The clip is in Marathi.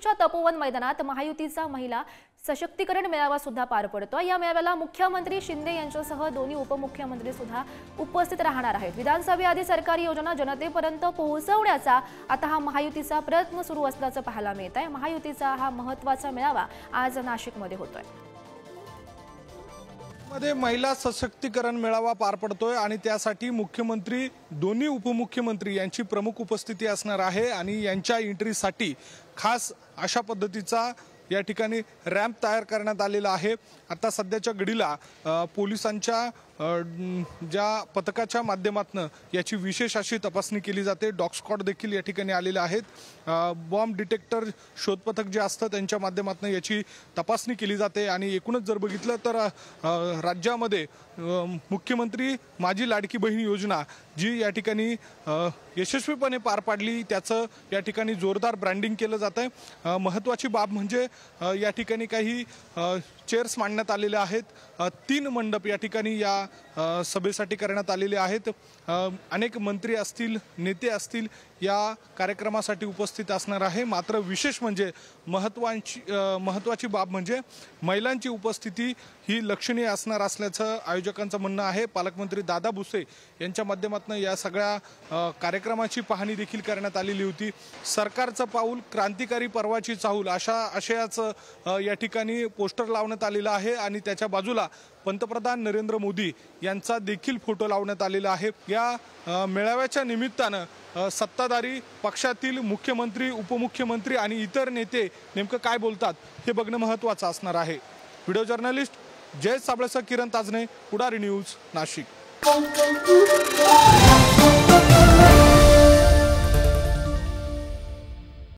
नाशिकच्या तपोवन मैदानात महायुतीचा महिला सशक्तीकरण मेळावा सुद्धा पार पडतोय। या मेळाव्याला मुख्यमंत्री शिंदे यांच्यासह दोन्ही उपमुख्यमंत्री सुद्धा उपस्थित राहणार आहेत। विधानसभेआधी सरकारी योजना जनतेपर्यंत पोहोचवण्याचा आता हा महायुतीचा प्रयत्न सुरू असल्याचं पाहायला मिळत आहे। महायुतीचा हा महत्त्वाचा मेळावा आज नाशिकमध्ये होतोय। मध्ये महिला सशक्तीकरण मेळावा पार पडतोय आणि त्यासाठी मुख्यमंत्री दोन्ही उपमुख्यमंत्री यांची प्रमुख उपस्थिती असणार आहे आणि यांच्या एंट्रीसाठी खास अशा पद्धतीचा या ठिकाणी रॅम्प तयार करण्यात आलेला आहे। आता सध्याच्या घडीला पोलिसांच्या ज्या पथकाच्या माध्यमातून याची विशेष अशी तपासणी केली जाते। डॉग स्क्वॉड देखील या ठिकाणी आलेले आहेत। बॉम्ब डिटेक्टर शोध पथक जे असतं त्यांच्या माध्यमातून याची तपासणी केली जाते आणि एकूणच जर बघितलं तर राज्यामध्ये मुख्यमंत्री माझी लाडकी बहीण योजना जी या ठिकाणी यशस्वीपणे पार पाडली त्याचं या ठिकाणी जोरदार ब्रँडिंग केलं जातंय। महत्त्वाची बाब म्हणजे या ठिकाणी काही चेअर्स मांडण्यात आलेले आहेत। 3 मंडप या ठिकाणी या सभेसाठी करण्यात आलेले आहेत। अनेक मंत्री असतील नेते असतील या कार्यक्रमासाठी उपस्थित असणार आहे। मात्र विशेष म्हणजे महत्त्वाची बाब म्हणजे महिलांची उपस्थिती ही लक्षणीय असणार असल्याचं आयोजकांचं म्हणणं आहे। पालकमंत्री दादा भुसे यांच्या माध्यमातून या सगळ्या कार्यक्रमाची पाहणी देखील करण्यात आलेली होती। सरकारचं पाऊल क्रांतिकारी पर्वाची चाहूल अशा आशयाचं या ठिकाणी पोस्टर लावण्यात आलेलं आहे आणि त्याच्या बाजूला पंतप्रधान नरेंद्र मोदी यांचा देखील फोटो लावण्यात आलेला आहे। या मेळाव्याच्या निमित्तानं सत्ताधारी पक्षातील मुख्यमंत्री उपमुख्यमंत्री आणि इतर नेते नेमकं काय बोलतात हे बघणं महत्त्वाचं असणार आहे। व्हिडिओ जर्नलिस्ट जय साबळेसह किरण ताजने, पुढारी न्यूज, नाशिक।